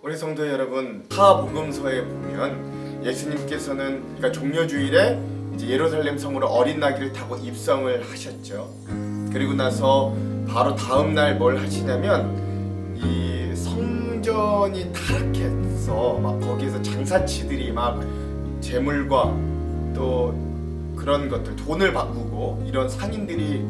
우리 성도 여러분, 사복음서에 보면 예수님께서는 그러니까 종려주일에 이제 예루살렘 성으로 어린 나귀를 타고 입성을 하셨죠. 그리고 나서 바로 다음 날 뭘 하시냐면 이 성전이 타락해서 막 거기에서 장사치들이 막 재물과 또 그런 것들 돈을 바꾸고 이런 상인들이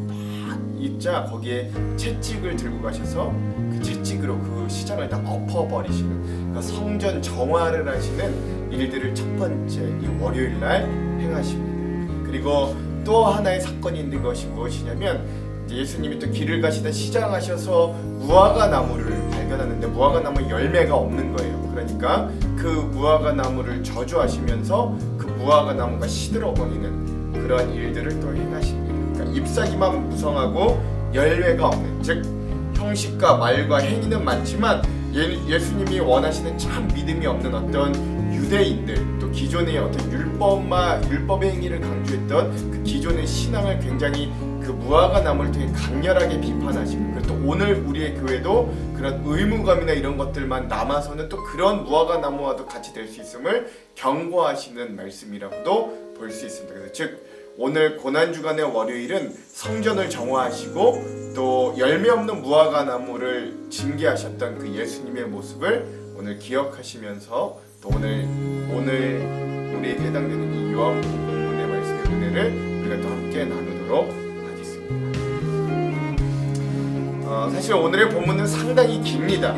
막 있자 거기에 채찍을 들고 가셔서 그 채찍으로 그 시장을 다 엎어버리시는, 그러니까 성전 정화를 하시는 일들을 첫 번째 이 월요일 날 행하십니다. 그리고 또 하나의 사건이 있는 것이 무엇이냐면 예수님이 또 길을 가시다 시장하셔서 무화과 나무를 발견하는데 무화과 나무에 열매가 없는 거예요. 그러니까 그 무화과 나무를 저주하시면서 그 무화과 나무가 시들어버리는 그런 일들을 또 행하십니다. 그러니까 잎사귀만 무성하고 열매가 없는, 즉 형식과 말과 행위는 많지만 예수님이 원하시는 참 믿음이 없는 어떤 유대인들, 또 기존의 어떤 율법의 행위를 강조했던 그 기존의 신앙을 굉장히 그 무화과 나무를 통해 강렬하게 비판하시고, 그리고 또 오늘 우리의 교회도 그런 의무감이나 이런 것들만 남아서는 또 그런 무화과 나무와도 같이 될 수 있음을 경고하시는 말씀이라고도 볼 수 있습니다. 그래서 즉 오늘 고난주간의 월요일은 성전을 정화하시고 또 열매 없는 무화과 나무를 징계하셨던 그 예수님의 모습을 오늘 기억하시면서 또 오늘 우리에게 해당되는 이 요한복음 본문의 말씀의 은혜를 우리가 또 함께 나누도록 사실 오늘의 본문은 상당히 깁니다.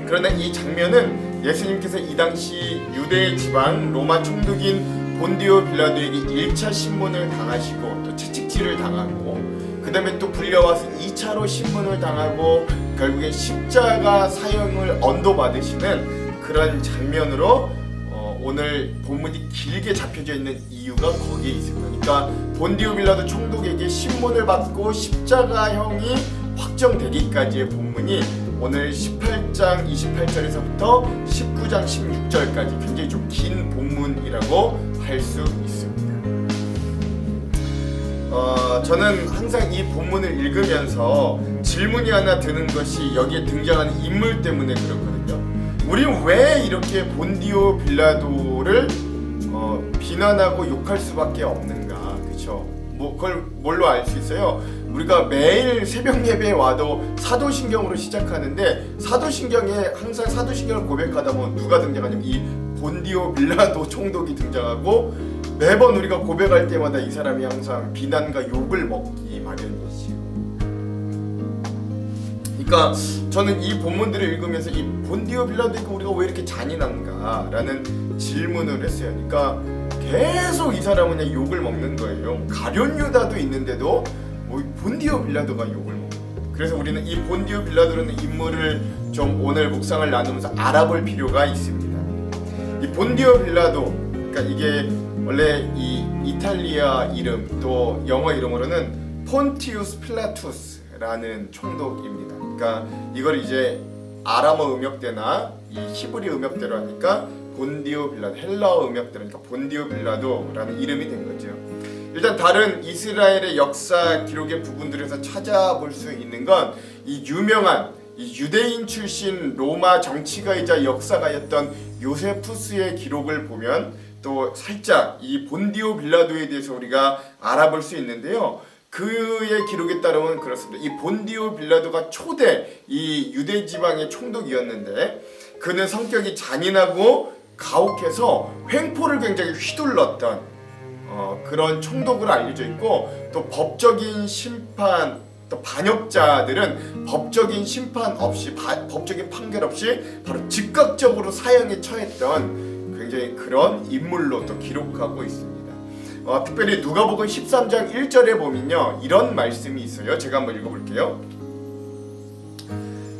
그러나 이 장면은 예수님께서 이 당시 유대 지방 로마 총독인 본디오 빌라도에게 1차 신문을 당하시고 또 채찍질을 당하고 그 다음에 또 불려와서 2차로 신문을 당하고 결국에 십자가 사형을 언도받으시는 그런 장면으로 오늘 본문이 길게 잡혀져 있는 이유가 거기에 있습니다. 그러니까 본디오 빌라도 총독에게 신문을 받고 십자가형이 확정되기까지의 본문이 오늘 18장 28절에서부터 19장 16절까지 굉장히 좀 긴 본문이라고 할 수 있습니다. 저는 항상 이 본문을 읽으면서 질문이 하나 드는 것이 여기에 등장하는 인물 때문에 그렇거든요. 우리는 왜 이렇게 본디오 빌라도를 비난하고 욕할 수밖에 없는가, 그렇죠? 그걸 뭘로 알 수 있어요? 우리가 매일 새벽 예배에 와도 사도신경으로 시작하는데 사도신경에 항상 사도신경을 고백하다 보면 누가 등장하냐면 이 본디오 빌라도 총독이 등장하고 매번 우리가 고백할 때마다 이 사람이 항상 비난과 욕을 먹기 마련이지요. 그러니까 저는 이 본문들을 읽으면서 이 본디오 빌라도에게 우리가 왜 이렇게 잔인한가라는 질문을 했어요. 그러니까 계속 이 사람은 그냥 욕을 먹는 거예요. 가룟 유다도 있는데도 뭐 본디오 빌라도가 욕을 먹는 거예요. 그래서 우리는 이 본디오 빌라도라는 인물을 좀 오늘 묵상을 나누면서 알아볼 필요가 있습니다. 이 본디오 빌라도, 그러니까 이게 원래 이 이탈리아 이름 또 영어 이름으로는 폰티우스 필라투스라는 총독입니다. 그러니까 이걸 이제 아람어 음역대나 이 히브리 음역대로 하니까 본디오 빌라도, 헬라어 음역대로니까 본디오 빌라도라는 이름이 된 거죠. 일단 다른 이스라엘의 역사 기록의 부분들에서 찾아볼 수 있는 건 이 유명한 이 유대인 출신 로마 정치가이자 역사가였던 요세푸스의 기록을 보면 또 살짝 이 본디오 빌라도에 대해서 우리가 알아볼 수 있는데요. 그의 기록에 따르면 그렇습니다. 이 본디오 빌라도가 초대 이 유대 지방의 총독이었는데 그는 성격이 잔인하고 가혹해서 횡포를 굉장히 휘둘렀던 그런 총독으로 알려져 있고, 또 법적인 심판, 또 반역자들은 법적인 심판 없이 법적인 판결 없이 바로 즉각적으로 사형에 처했던 굉장히 그런 인물로 또 기록하고 있습니다. 특별히 누가복음 13장 1절에 보면요 이런 말씀이 있어요. 제가 한번 읽어볼게요.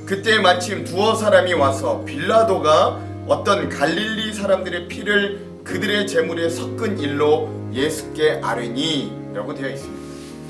그때 마침 두어 사람이 와서 빌라도가 어떤 갈릴리 사람들의 피를 그들의 제물에 섞은 일로 예수께 아뢰니 라고 되어 있습니다.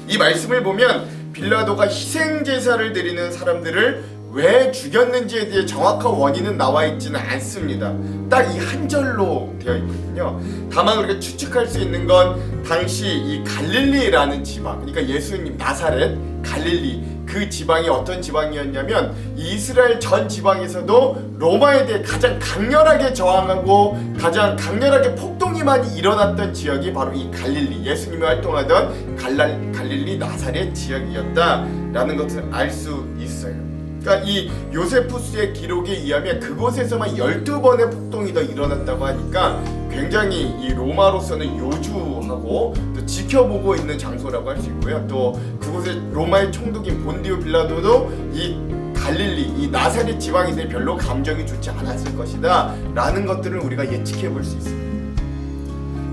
이 말씀을 보면 빌라도가 희생제사를 드리는 사람들을 왜 죽였는지에 대해 정확한 원인은 나와 있지는 않습니다. 딱 이 한 절로 되어 있거든요. 다만 우리가 추측할 수 있는 건 당시 이 갈릴리라는 지방, 그러니까 예수님 나사렛, 갈릴리, 그 지방이 어떤 지방이었냐면 이스라엘 전 지방에서도 로마에 대해 가장 강렬하게 저항하고 가장 강렬하게 폭동이 많이 일어났던 지역이 바로 이 갈릴리, 예수님이 활동하던 갈릴리 나사렛 지역이었다라는 것을 알 수 있어요. 그러니까 이 요세푸스의 기록에 의하면 그곳에서만 12번의 폭동이 더 일어났다고 하니까 굉장히 이 로마로서는 요주하고 또 지켜보고 있는 장소라고 할 수 있고요. 또 그곳에 로마의 총독인 본디오 빌라도도 이 갈릴리, 이 나사렛 지방에 대해 별로 감정이 좋지 않았을 것이다 라는 것들을 우리가 예측해 볼 수 있습니다.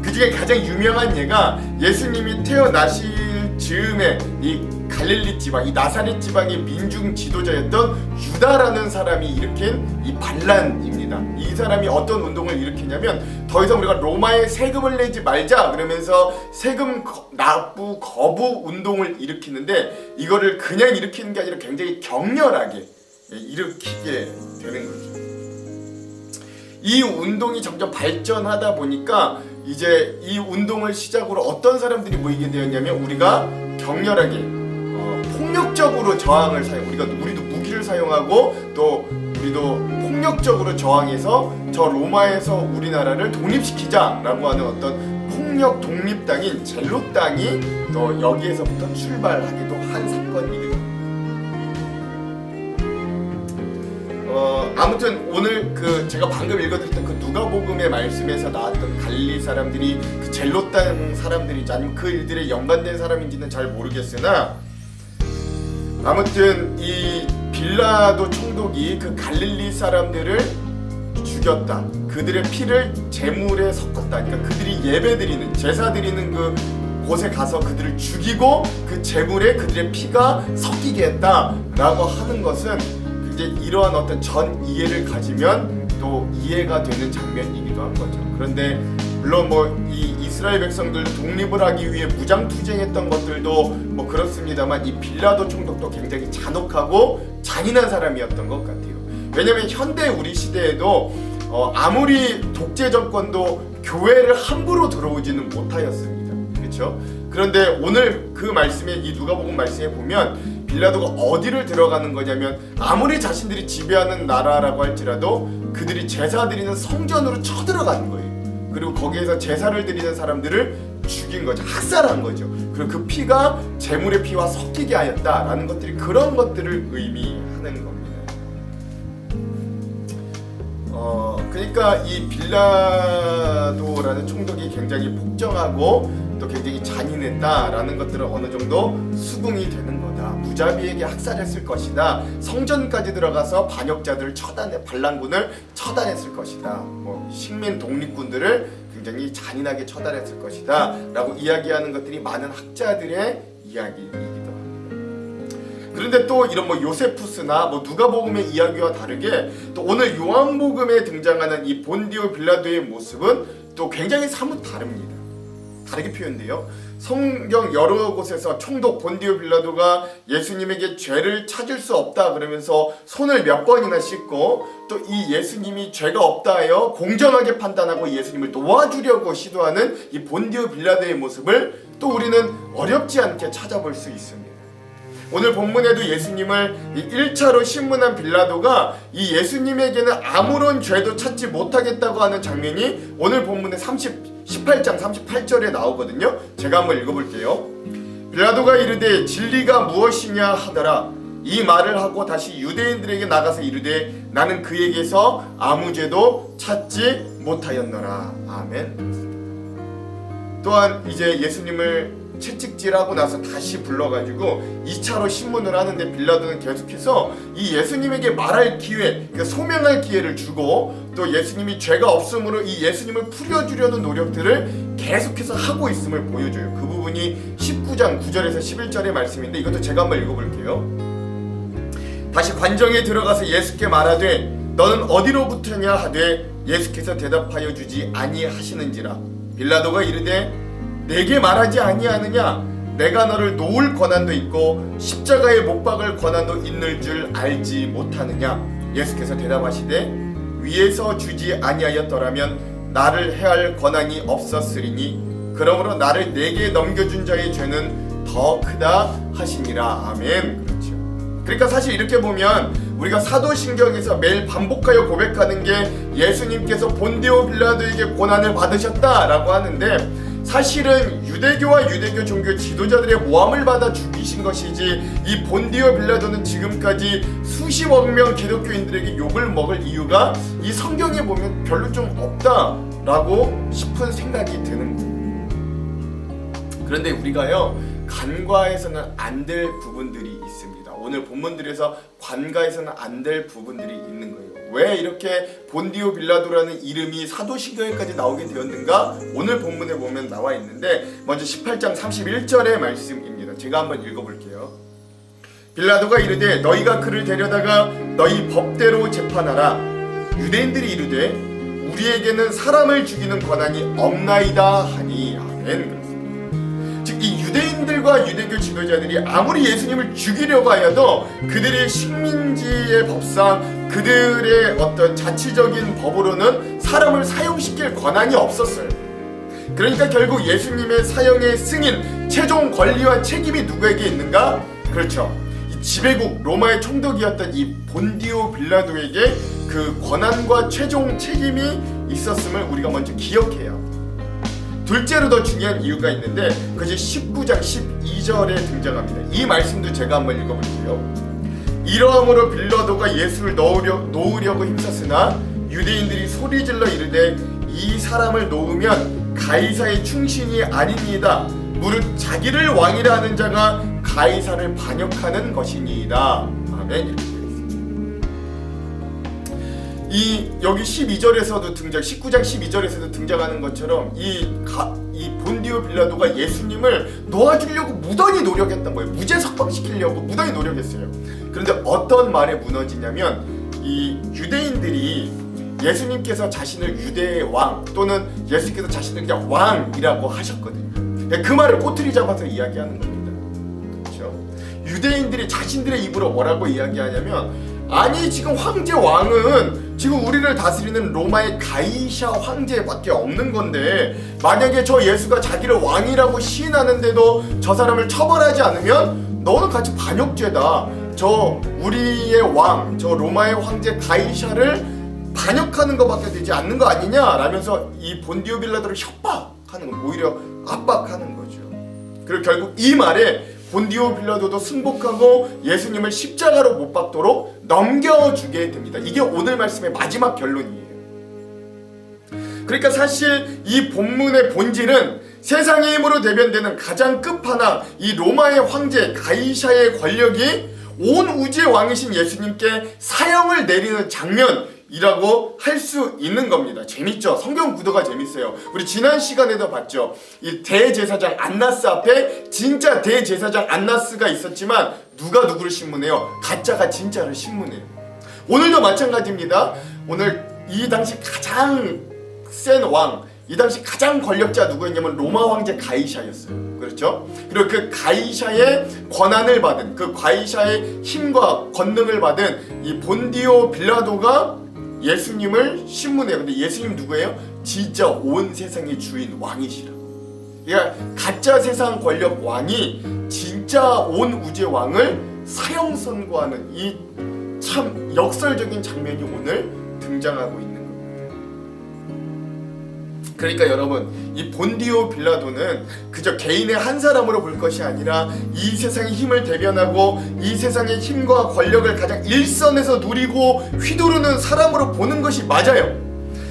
그 중에 가장 유명한 예가 예수님이 태어나실 즈음에 이 갈릴리 지방, 이 나사렛 지방의 민중 지도자였던 유다라는 사람이 일으킨 이 반란입니다. 이 사람이 어떤 운동을 일으키냐면 더 이상 우리가 로마에 세금을 내지 말자 그러면서 세금 납부 거부 운동을 일으키는데 이거를 그냥 일으키는 게 아니라 굉장히 격렬하게 일으키게 되는 거죠. 이 운동이 점점 발전하다 보니까 이제 이 운동을 시작으로 어떤 사람들이 모이게 되었냐면 우리가 격렬하게 폭력적으로 저항을 우리도 무기를 사용하고 또 우리도 폭력적으로 저항해서 저 로마에서 우리나라를 독립시키자라고 하는 어떤 폭력 독립당인 젤롯당이 또 여기에서부터 출발하기도 한 사건이기도 합니다. 아무튼 오늘 그 제가 방금 읽어드렸던 그 누가복음의 말씀에서 나왔던 갈릴리 사람들이 그 젤롯당 사람들인지 아니면 그 일들에 연관된 사람인지는 잘 모르겠으나 아무튼 이 빌라도 총독이 그 갈릴리 사람들을 죽였다. 그들의 피를 제물에 섞었다. 그러니까 그들이 예배드리는 제사 드리는 그 곳에 가서 그들을 죽이고 그 제물에 그들의 피가 섞이게 했다라고 하는 것은 이제 이러한 어떤 전 이해를 가지면 또 이해가 되는 장면이기도 한 거죠. 그런데 물론 이 이스라엘 백성들 독립을 하기 위해 무장투쟁했던 것들도 그렇습니다만 이 빌라도 총독도 굉장히 잔혹하고 잔인한 사람이었던 것 같아요. 왜냐면 현대 우리 시대에도 아무리 독재 정권도 교회를 함부로 들어오지는 못하였습니다. 그렇죠? 그런데 오늘 그 말씀에 이 누가복음 말씀에 보면 빌라도가 어디를 들어가는 거냐면 아무리 자신들이 지배하는 나라라고 할지라도 그들이 제사 드리는 성전으로 쳐들어가는 거예요. 그리고 거기에서 제사를 드리는 사람들을 죽인 거죠. 학살한 거죠. 그리고 그 피가 제물의 피와 섞이게 하였다라는 것들이 그런 것들을 의미하는 겁니다. 그러니까 이 빌라도라는 총독이 굉장히 폭정하고 또 굉장히 잔인했다라는 것들은 어느 정도 수긍이 되는 거다. 무자비에게 학살했을 것이다. 성전까지 들어가서 반역자들을 반란군을 처단했을 것이다. 식민 독립군들을 굉장히 잔인하게 처단했을 것이다 라고 이야기하는 것들이 많은 학자들의 이야기이기도 합니다. 그런데 또 이런 요세푸스나 누가복음의 이야기와 다르게 또 오늘 요한복음에 등장하는 이 본디오 빌라도의 모습은 또 굉장히 사뭇 다릅니다. 다르게 표현돼요. 성경 여러 곳에서 총독 본디오 빌라도가 예수님에게 죄를 찾을 수 없다 그러면서 손을 몇 번이나 씻고 또 이 예수님이 죄가 없다 하여 공정하게 판단하고 예수님을 도와주려고 시도하는 이 본디오 빌라도의 모습을 또 우리는 어렵지 않게 찾아볼 수 있습니다. 오늘 본문에도 예수님을 1차로 신문한 빌라도가 이 예수님에게는 아무런 죄도 찾지 못하겠다고 하는 장면이 오늘 본문의 18장 38절에 나오거든요. 제가 한번 읽어볼게요. 빌라도가 이르되 진리가 무엇이냐 하더라. 이 말을 하고 다시 유대인들에게 나가서 이르되 나는 그에게서 아무 죄도 찾지 못하였노라. 아멘. 또한 이제 예수님을 채찍질하고 나서 다시 불러가지고 2차로 신문을 하는데 빌라도는 계속해서 이 예수님에게 말할 기회, 소명할 기회를 주고 또 예수님이 죄가 없으므로 이 예수님을 풀어주려는 노력들을 계속해서 하고 있음을 보여줘요. 그 부분이 19장 9절에서 11절의 말씀인데 이것도 제가 한번 읽어볼게요. 다시 관정에 들어가서 예수께 말하되 너는 어디로부터냐 하되 예수께서 대답하여 주지 아니하시는지라. 빌라도가 이르되 내게 말하지 아니하느냐? 내가 너를 놓을 권한도 있고 십자가에 못 박을 권한도 있는 줄 알지 못하느냐? 예수께서 대답하시되 위에서 주지 아니하였더라면 나를 해할 권한이 없었으리니 그러므로 나를 내게 넘겨준 자의 죄는 더 크다 하시니라. 아멘. 그렇죠. 그러니까 사실 이렇게 보면 우리가 사도신경에서 매일 반복하여 고백하는 게 예수님께서 본디오 빌라도에게 고난을 받으셨다라고 하는데, 사실은 유대교와 유대교 종교 지도자들의 모함을 받아 죽이신 것이지 이 본디오 빌라도는 지금까지 수십억 명 기독교인들에게 욕을 먹을 이유가 이 성경에 보면 별로 좀 없다라고 싶은 생각이 드는 거예요. 그런데 우리가요, 간과해서는 안 될 부분들이 있습니다. 오늘 본문들에서 간과해서는 안 될 부분들이 있는 거예요. 왜 이렇게 본디오 빌라도라는 이름이 사도신경에까지 나오게 되었는가? 오늘 본문에 보면 나와 있는데, 먼저 18장 31절의 말씀입니다. 제가 한번 읽어볼게요. 빌라도가 이르되 너희가 그를 데려다가 너희 법대로 재판하라. 유대인들이 이르되 우리에게는 사람을 죽이는 권한이 없나이다 하니. 아멘. 즉 이 유대인들과 유대교 지도자들이 아무리 예수님을 죽이려고 하여도 그들의 식민지의 법상 그들의 어떤 자치적인 법으로는 사람을 사형시킬 권한이 없었어요. 그러니까 결국 예수님의 사형의 승인, 최종 권리와 책임이 누구에게 있는가? 그렇죠. 이 지배국 로마의 총독이었던 이 본디오 빌라도에게 그 권한과 최종 책임이 있었음을 우리가 먼저 기억해요. 둘째로 더 중요한 이유가 있는데 그것이 19장 12절에 등장합니다. 이 말씀도 제가 한번 읽어볼게요. 이러함으로 빌라도가 예수를 놓으려고 힘썼으나 유대인들이 소리질러 이르되 이 사람을 놓으면 가이사의 충신이 아니니이다. 무릇 자기를 왕이라 하는 자가 가이사를 반역하는 것이니이다. 아멘. 이렇게 되어 있습니다. 여기 12절에서도 19장 12절에서도 등장하는 것처럼 이 본디오 빌라도가 예수님을 놓아주려고 무던히 노력했던 거예요. 무죄 석방시키려고 무던히 노력했어요. 그런데 어떤 말에 무너지냐면 이 유대인들이 예수님께서 자신을 유대의 왕 또는 예수님께서 자신을 그냥 왕이라고 하셨거든요. 그 말을 꼬투리 잡아서 이야기하는 겁니다. 그렇죠? 유대인들이 자신들의 입으로 뭐라고 이야기하냐면, 아니 지금 황제 왕은 지금 우리를 다스리는 로마의 가이샤 황제밖에 없는 건데, 만약에 저 예수가 자기를 왕이라고 시인하는데도 저 사람을 처벌하지 않으면 너는 같이 반역죄다. 저 우리의 왕, 저 로마의 황제 가이샤를 반역하는 것밖에 되지 않는 거 아니냐 라면서 이 본디오 빌라도를 협박하는 거, 오히려 압박하는 거죠. 그리고 결국 이 말에 본디오 빌라도도 승복하고 예수님을 십자가로 못 박도록 넘겨주게 됩니다. 이게 오늘 말씀의 마지막 결론이에요. 그러니까 사실 이 본문의 본질은 세상의 힘으로 대변되는 가장 끝판왕 이 로마의 황제 가이샤의 권력이 온 우주의 왕이신 예수님께 사형을 내리는 장면이라고 할 수 있는 겁니다. 재밌죠? 성경 구도가 재밌어요. 우리 지난 시간에도 봤죠? 이 대제사장 안나스 앞에 진짜 대제사장 안나스가 있었지만 누가 누구를 신문해요? 가짜가 진짜를 신문해요. 오늘도 마찬가지입니다. 오늘 이 당시 가장 센 왕, 이 당시 가장 권력자 누구였냐면 로마 황제 가이샤였어요. 그렇죠? 그리고 그 가이샤의 권한을 받은, 그 가이샤의 힘과 권능을 받은 이 본디오 빌라도가 예수님을 신문해요. 근데 예수님 누구예요? 진짜 온 세상의 주인 왕이시라고. 그러니까 가짜 세상 권력 왕이 진짜 온 우주의 왕을 사형 선고하는 이 참 역설적인 장면이 오늘 등장하고 있는 겁니다. 그러니까 여러분, 이 본디오 빌라도는 그저 개인의 한 사람으로 볼 것이 아니라 이 세상의 힘을 대변하고 이 세상의 힘과 권력을 가장 일선에서 누리고 휘두르는 사람으로 보는 것이 맞아요.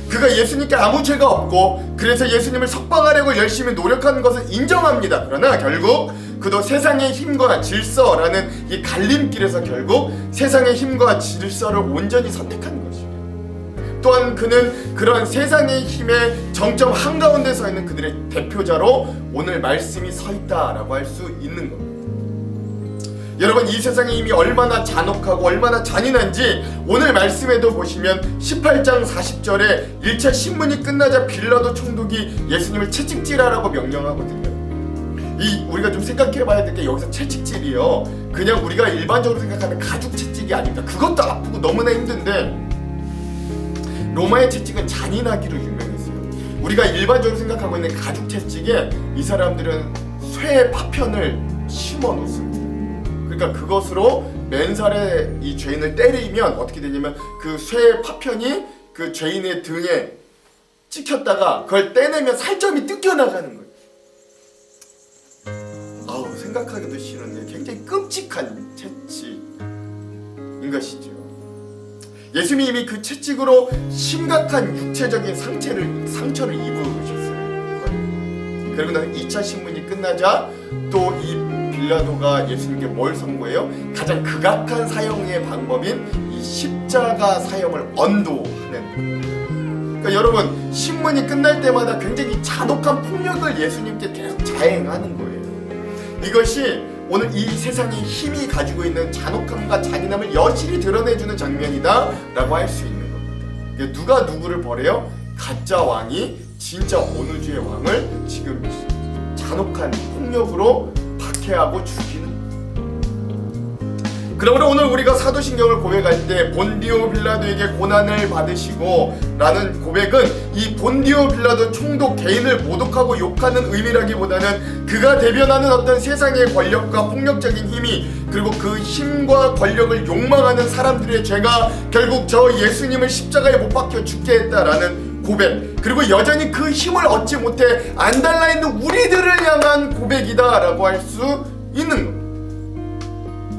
그가 예수님께 아무 죄가 없고 그래서 예수님을 석방하려고 열심히 노력하는 것은 인정합니다. 그러나 결국 그도 세상의 힘과 질서라는 이 갈림길에서 결국 세상의 힘과 질서를 온전히 선택한 것이에요. 또한 그는 그러한 세상의 힘의 정점 한가운데 서 있는 그들의 대표자로 오늘 말씀이 서 있다라고 할 수 있는 겁니다. 여러분, 이 세상의 힘이 얼마나 잔혹하고 얼마나 잔인한지 오늘 말씀에도 보시면 18장 40절에 1차 신문이 끝나자 빌라도 총독이 예수님을 채찍질하라고 명령하거든요. 우리가 좀 생각해봐야 될 게 여기서 채찍질이요, 그냥 우리가 일반적으로 생각하는 가죽 채찍이 아닙니다. 그것도 아프고 너무나 힘든데 로마의 채찍은 잔인하기로 유명했어요. 우리가 일반적으로 생각하고 있는 가죽 채찍에 이 사람들은 쇠의 파편을 심어 놓습니다. 그러니까 그것으로 맨살에 이 죄인을 때리면 어떻게 되냐면 그 쇠의 파편이 그 죄인의 등에 찍혔다가 그걸 떼내면 살점이 뜯겨나가는 거예요. 아우, 생각하기도 싫은데 굉장히 끔찍한 채찍인 것이죠. 예수님이 이미 그 채찍으로 심각한 육체적인 상처를 입으셨어요. 그리고 나서 2차 신문이 끝나자 또 이 빌라도가 예수님께 뭘 선고해요? 가장 극악한 사형의 방법인 이 십자가 사형을 언도하는. 그러니까 여러분, 신문이 끝날 때마다 굉장히 잔혹한 폭력을 예수님께 계속 자행하는 거예요. 이것이 오늘 이 세상의 힘이 가지고 있는 잔혹함과 잔인함을 여실히 드러내주는 장면이다 라고 할 수 있는 겁니다. 누가 누구를 벌해요? 가짜 왕이 진짜 어느 주의 왕을 지금 잔혹한 폭력으로 박해하고 죽이는. 그러므로 오늘 우리가 사도신경을 고백할 때 본디오 빌라도에게 고난을 받으시고 라는 고백은 이 본디오 빌라도 총독 개인을 모독하고 욕하는 의미라기보다는 그가 대변하는 어떤 세상의 권력과 폭력적인 힘이, 그리고 그 힘과 권력을 욕망하는 사람들의 죄가 결국 저 예수님을 십자가에 못 박혀 죽게 했다라는 고백, 그리고 여전히 그 힘을 얻지 못해 안달나있는 우리들을 향한 고백이다 라고 할 수 있는 겁니다.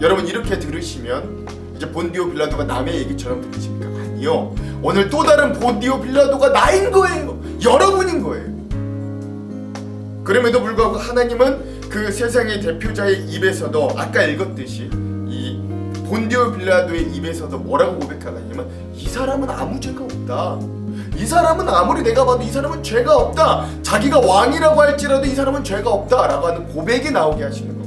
여러분, 이렇게 들으시면 이제 본디오 빌라도가 남의 얘기처럼 들리십니까? 아니요. 오늘 또 다른 본디오 빌라도가 나인 거예요. 여러분인 거예요. 그럼에도 불구하고 하나님은 그 세상의 대표자의 입에서도 아까 읽었듯이 이 본디오 빌라도의 입에서도 뭐라고 고백하냐면 이 사람은 아무 죄가 없다. 이 사람은 아무리 내가 봐도 이 사람은 죄가 없다. 자기가 왕이라고 할지라도 이 사람은 죄가 없다 라고 하는 고백이 나오게 하시는 겁니다.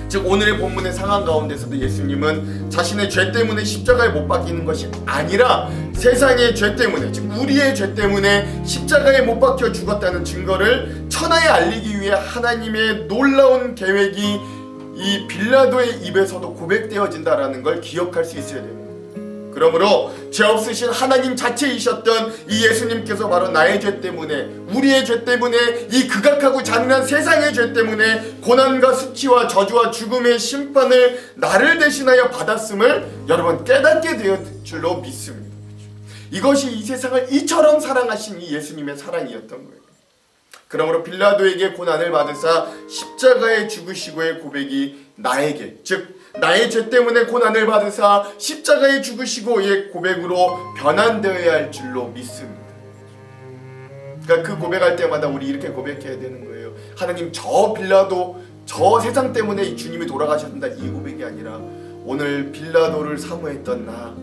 즉 오늘의 본문의 상황 가운데서도 예수님은 자신의 죄 때문에 십자가에 못 박히는 것이 아니라 세상의 죄 때문에, 즉 우리의 죄 때문에 십자가에 못 박혀 죽었다는 증거를 천하에 알리기 위해 하나님의 놀라운 계획이 이 빌라도의 입에서도 고백되어진다라는 걸 기억할 수 있어야 됩니다. 그러므로 죄 없으신 하나님 자체이셨던 이 예수님께서 바로 나의 죄 때문에, 우리의 죄 때문에, 이 극악하고 잔인한 세상의 죄 때문에 고난과 수치와 저주와 죽음의 심판을 나를 대신하여 받았음을 여러분 깨닫게 되었 줄로 믿습니다. 이것이 이 세상을 이처럼 사랑하신 이 예수님의 사랑이었던 거예요. 그러므로 빌라도에게 고난을 받으사 십자가에 죽으시고의 고백이 나에게, 즉 나의 죄 때문에 고난을 받으사 십자가에 죽으시고의 고백으로 변환되어야 할 줄로 믿습니다. 그러니까 그 고백할 때마다 우리 이렇게 고백해야 되는 거예요. 하나님, 저 빌라도, 저 세상 때문에 이 주님이 돌아가셨다, 이 고백이 아니라 오늘 빌라도를 사모했던 나,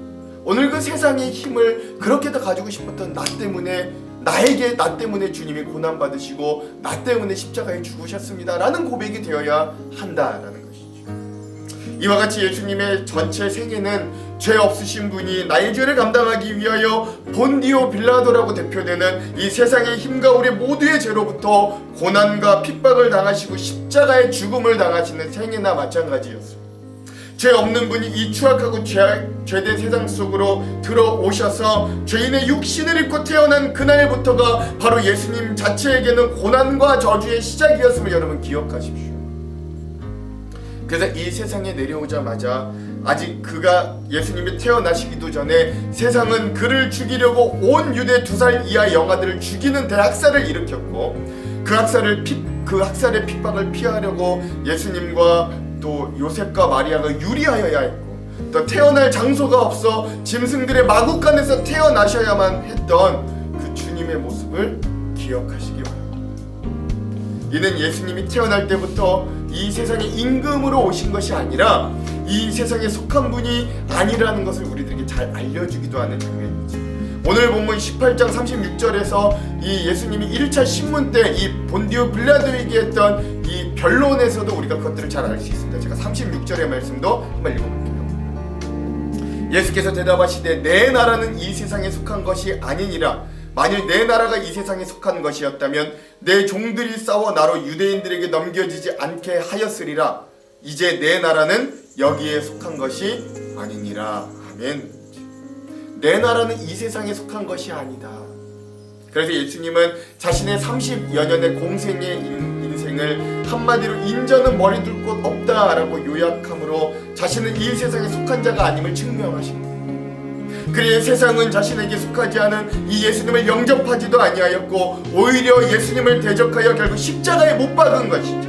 오늘 그 세상의 힘을 그렇게 더 가지고 싶었던 나 때문에, 나 때문에 주님이 고난 받으시고 나 때문에 십자가에 죽으셨습니다 라는 고백이 되어야 한다라는 것이죠. 이와 같이 예수님의 전체 생애는 죄 없으신 분이 나의 죄를 감당하기 위하여 본디오 빌라도라고 대표되는 이 세상의 힘과 우리 모두의 죄로부터 고난과 핍박을 당하시고 십자가의 죽음을 당하시는 생애나 마찬가지였습니다. 죄 없는 분이 이 추악하고 죄된 세상 속으로 들어오셔서 죄인의 육신을 입고 태어난 그날부터가 바로 예수님 자체에게는 고난과 저주의 시작이었음을 여러분 기억하십시오. 그래서 이 세상에 내려오자마자 아직 그가 예수님이 태어나시기도 전에 세상은 그를 죽이려고 온 유대 2살 이하 영아들을 죽이는 대학살을 일으켰고 그 학살의 핍박을 피하려고 예수님과 또 요셉과 마리아가 유리하여야 했고, 또 태어날 장소가 없어 짐승들의 마구간에서 태어나셔야만 했던 그 주님의 모습을 기억하시기 바랍니다. 이는 예수님이 태어날 때부터 이 세상에 임금으로 오신 것이 아니라 이 세상에 속한 분이 아니라는 것을 우리들에게 잘 알려주기도 하는 장면이죠. 오늘 본문 18장 36절에서 이 예수님이 1차 신문 때 이 본디오 빌라도에게 했던 이 변론에서도 우리가 그것들을 잘 알 수 있습니다. 제가 36절의 말씀도 한번 읽어볼게요. 예수께서 대답하시되 내 나라는 이 세상에 속한 것이 아니니라. 만일 내 나라가 이 세상에 속한 것이었다면 내 종들이 싸워 나로 유대인들에게 넘겨지지 않게 하였으리라. 이제 내 나라는 여기에 속한 것이 아니니라. 아멘. 내 나라는 이 세상에 속한 것이 아니다. 그래서 예수님은 자신의 30여 년의 공생의 인생을 한마디로 인자는 머리 둘 곳 없다라고 요약함으로 자신은 이 세상에 속한 자가 아님을 증명하십니다. 그리고 세상은 자신에게 속하지 않은 이 예수님을 영접하지도 아니하였고 오히려 예수님을 대적하여 결국 십자가에 못 박은 것이죠.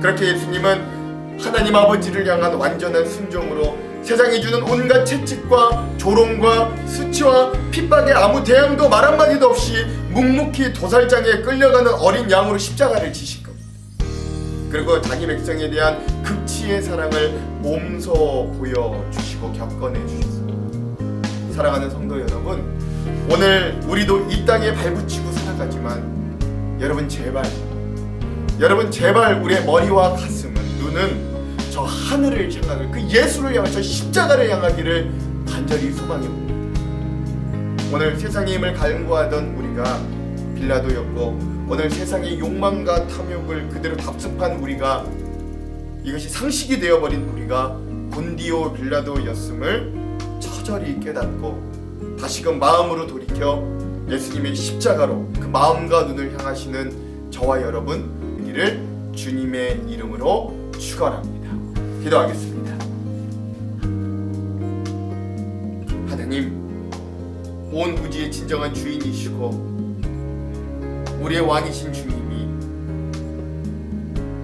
그렇게 예수님은 하나님 아버지를 향한 완전한 순종으로 세상이 주는 온갖 채찍과 조롱과 수치와 핍박에 아무 대항도 말 한마디도 없이 묵묵히 도살장에 끌려가는 어린 양으로 십자가를 지신 겁니다. 그리고 자기 백성에 대한 극치의 사랑을 몸소 보여주시고 겪어내 주셨습니다. 사랑하는 성도 여러분, 오늘 우리도 이 땅에 발붙이고 살아가지만 여러분 제발 우리의 머리와 가슴은, 눈은 저 하늘을 향하길, 그 예수를 향한 저 십자가를 향하기를 간절히 소망해봅니다. 오늘 세상의 힘을 갈구하던 우리가 빌라도였고, 오늘 세상의 욕망과 탐욕을 그대로 답습한 우리가, 이것이 상식이 되어버린 우리가 본디오 빌라도였음을 처절히 깨닫고 다시금 마음으로 돌이켜 예수님의 십자가로 그 마음과 눈을 향하시는 저와 여러분 되기를 주님의 이름으로 축원합니다. 기도하겠습니다. 하나님, 온 우주의 진정한 주인이시고 우리의 왕이신 주님이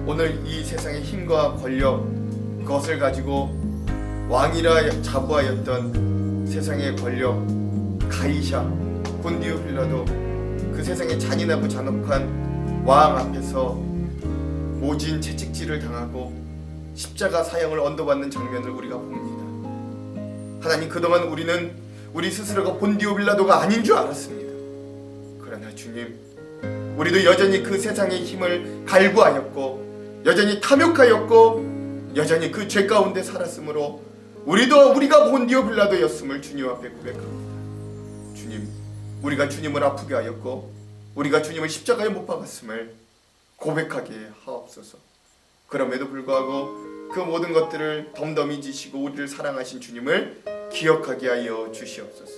오늘 이 세상의 힘과 권력, 그것을 가지고 왕이라 자부하였던 세상의 권력, 가이샤, 본디오 빌라도, 그 세상의 잔인하고 잔혹한 왕 앞에서 모진 채찍질을 당하고 십자가 사형을 언도받는 장면을 우리가 봅니다. 하나님, 그동안 우리는 우리 스스로가 본디오 빌라도가 아닌 줄 알았습니다. 그러나 주님, 우리도 여전히 그 세상의 힘을 갈구하였고 여전히 탐욕하였고 여전히 그 죄 가운데 살았으므로 우리가 본디오 빌라도였음을 주님 앞에 고백합니다. 주님, 우리가 주님을 아프게 하였고 우리가 주님을 십자가에 못 박았음을 고백하게 하옵소서. 그럼에도 불구하고 그 모든 것들을 덤덤히 지시고 우리를 사랑하신 주님을 기억하게 하여 주시옵소서.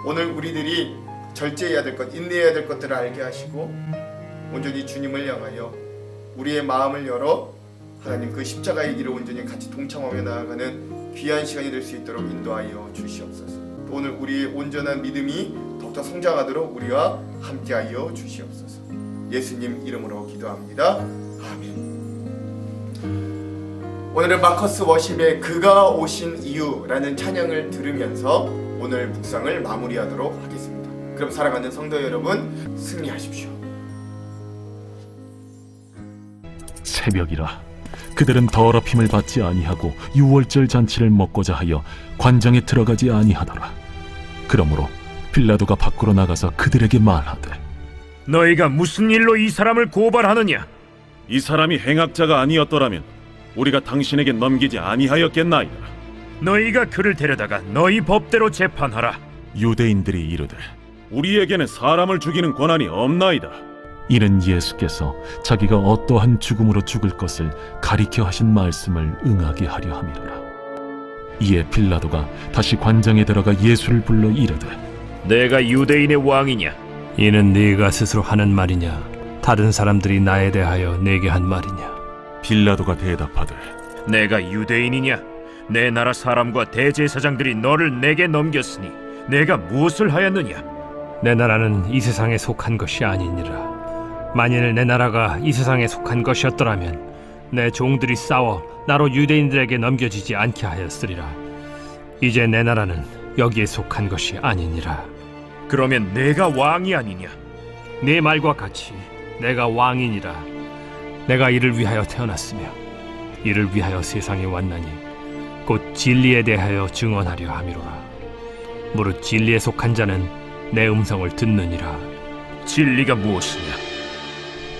오늘 우리들이 절제해야 될 것, 인내해야 될 것들을 알게 하시고 온전히 주님을 향하여 우리의 마음을 열어 하나님 그 십자가의 길을 온전히 같이 동참하며 나아가는 귀한 시간이 될 수 있도록 인도하여 주시옵소서. 또 오늘 우리의 온전한 믿음이 더욱더 성장하도록 우리와 함께하여 주시옵소서. 예수님 이름으로 기도합니다. 아멘. 오늘은 마커스 워십의 그가 오신 이유라는 찬양을 들으면서 오늘 묵상을 마무리하도록 하겠습니다. 그럼 사랑하는 성도 여러분, 승리하십시오. 새벽이라 그들은 더럽힘을 받지 아니하고 유월절 잔치를 먹고자 하여 관장에 들어가지 아니하더라. 그러므로 빌라도가 밖으로 나가서 그들에게 말하되, 너희가 무슨 일로 이 사람을 고발하느냐? 이 사람이 행악자가 아니었더라면 우리가 당신에게 넘기지 아니하였겠나이다. 너희가 그를 데려다가 너희 법대로 재판하라. 유대인들이 이르되 우리에게는 사람을 죽이는 권한이 없나이다. 이는 예수께서 자기가 어떠한 죽음으로 죽을 것을 가리켜 하신 말씀을 응하게 하려 함이로라. 이에 빌라도가 다시 관장에 들어가 예수를 불러 이르되, 내가 유대인의 왕이냐? 이는 네가 스스로 하는 말이냐? 다른 사람들이 나에 대하여 내게 한 말이냐? 빌라도가 대답하되, 내가 유대인이냐? 내 나라 사람과 대제사장들이 너를 내게 넘겼으니 내가 무엇을 하였느냐? 내 나라는 이 세상에 속한 것이 아니니라. 만일 내 나라가 이 세상에 속한 것이었더라면 내 종들이 싸워 나로 유대인들에게 넘겨지지 않게 하였으리라. 이제 내 나라는 여기에 속한 것이 아니니라. 그러면 내가 왕이 아니냐? 네 말과 같이 내가 왕이니라. 내가 이를 위하여 태어났으며 이를 위하여 세상에 왔나니 곧 진리에 대하여 증언하려 함이로라. 무릇 진리에 속한 자는 내 음성을 듣느니라. 진리가 무엇이냐?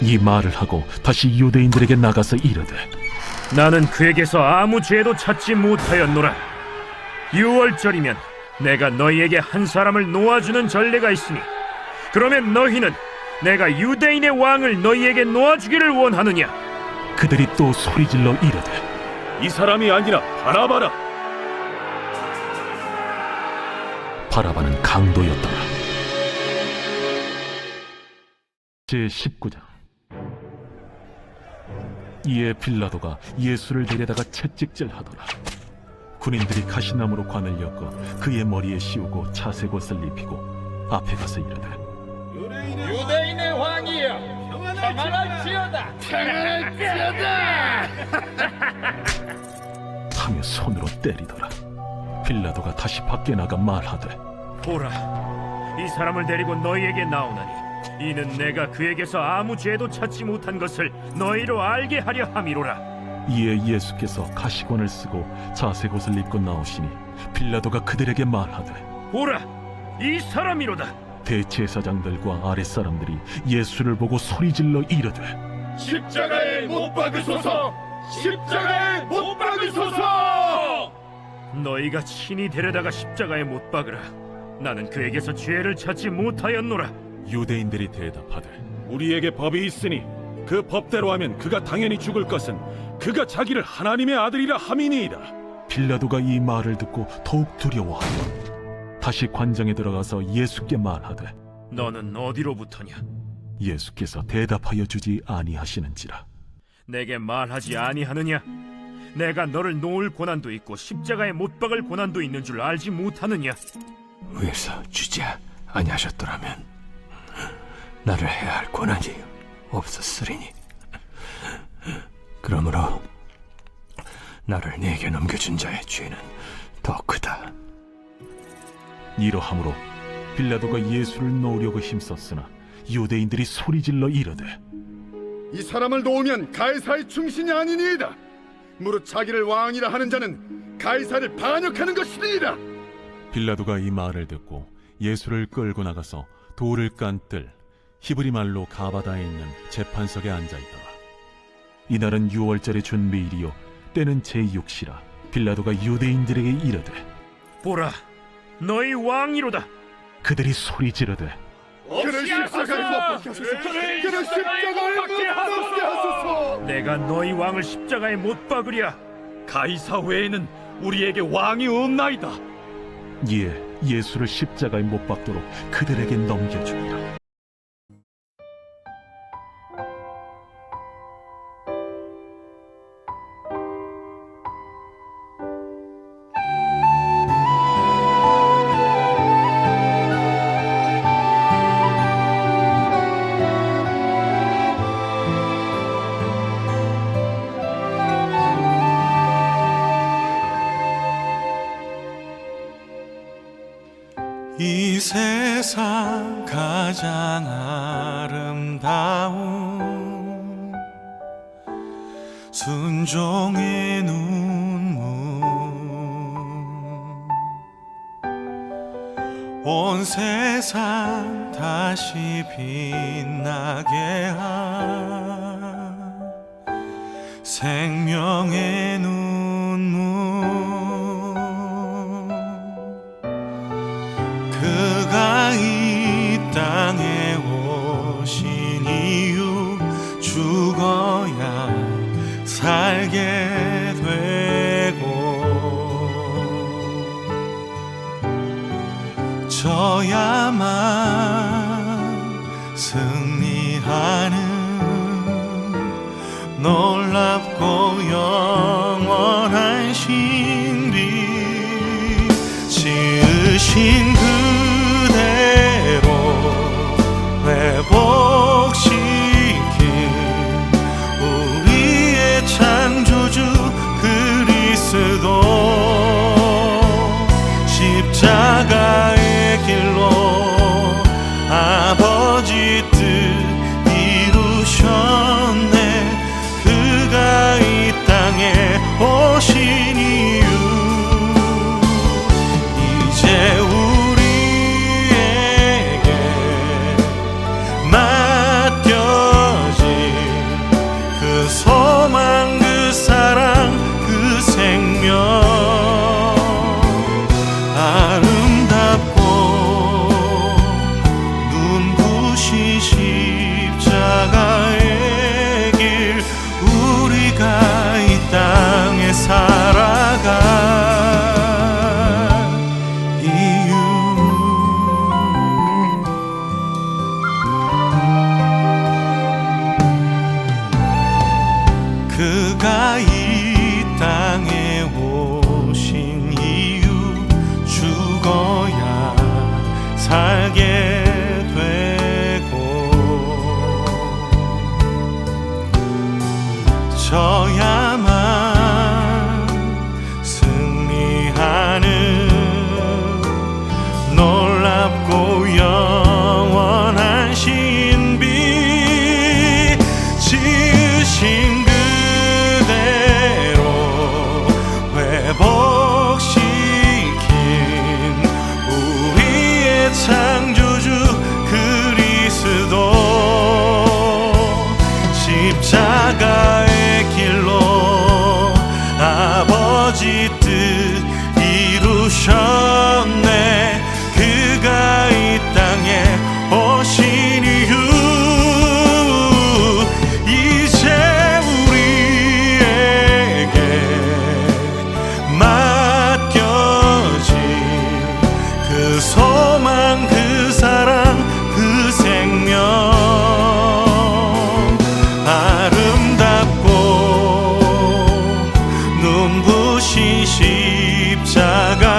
이 말을 하고 다시 유대인들에게 나가서 이르되, 나는 그에게서 아무 죄도 찾지 못하였노라. 유월절이면 내가 너희에게 한 사람을 놓아주는 전례가 있으니 그러면 너희는 내가 유대인의 왕을 너희에게 놓아주기를 원하느냐? 그들이 또 소리질러 이르되 이 사람이 아니라 바라바라. 바라바는 강도였더라. 제19장. 이에 빌라도가 예수를 데려다가 채찍질하더라. 군인들이 가시나무로 관을 엮어 그의 머리에 씌우고 차색옷을 입히고 앞에 가서 이르되 유대인의 왕이여, 평안할지어다. 하며 손으로 때리더라. 빌라도가 다시 밖에 나가 말하되 보라, 이 사람을 데리고 너희에게 나오나니 이는 내가 그에게서 아무 죄도 찾지 못한 것을 너희로 알게 하려 함이로라. 이에 예수께서 가시관을 쓰고 자색옷을 입고 나오시니 빌라도가 그들에게 말하되 보라, 이 사람이로다. 대제사장들과 아랫사람들이 예수를 보고 소리질러 이르되 십자가에 못 박으소서! 십자가에 못 박으소서! 너희가 친히 데려다가 십자가에 못 박으라. 나는 그에게서 죄를 찾지 못하였노라. 유대인들이 대답하되 우리에게 법이 있으니 그 법대로 하면 그가 당연히 죽을 것은 그가 자기를 하나님의 아들이라 함이니이다. 빌라도가 이 말을 듣고 더욱 두려워하여 다시 관장에 들어가서 예수께 말하되 너는 어디로부터냐? 예수께서 대답하여 주지 아니하시는지라. 내게 말하지 아니하느냐? 내가 너를 놓을 고난도 있고 십자가에 못 박을 고난도 있는 줄 알지 못하느냐? 위에서 주지 아니하셨더라면 나를 해야 할 권한이 없었으리니 그러므로 나를 네게 넘겨준 자의 죄는 더 크다. 이러함으로 빌라도가 예수를 놓으려고 힘썼으나 유대인들이 소리질러 이르되 이 사람을 놓으면 가이사의 충신이 아니니이다. 무릇 자기를 왕이라 하는 자는 가이사를 반역하는 것이니이다. 빌라도가 이 말을 듣고 예수를 끌고 나가서 돌을 깐 뜰 히브리 말로 가바다에 있는 재판석에 앉아있더라. 이날은 유월절의 준비일이요 때는 제6시라. 빌라도가 유대인들에게 이르되 보라, 너희 왕이로다. 그들이 소리 지르되 그를 십자가에 못 박히소서. 그를 십자가에 못 박게 하소서. 내가 너희 왕을 십자가에 못 박으랴. 가이사 외에는 우리에게 왕이 없나이다. 이에 예수를 십자가에 못 박도록 그들에게 넘겨주니라. 이 세상 가장 아름다운 순종의 눈물 온 세상 다시 빛나게 한 생명의 눈물 그가 이 땅에 오신 이유 죽어야 살게 되고 져야만 승리하는 놀랍고 영원한 신비 지으신 그대로 회복시킨 우리의 창조주 그리스도 십자가의 길로 아버지 뜻 이루셨네 그가 이 땅에 오신 이유 이제 우리에게 맡겨진 그 소망 그 사랑 그 생명 아버지 뜻 이루셨네. 그가 이 땅에 오신 이유 이제 우리에게 맡겨진 그 소망, 그 사랑, 그 생명, 아름답고 눈부신 십자가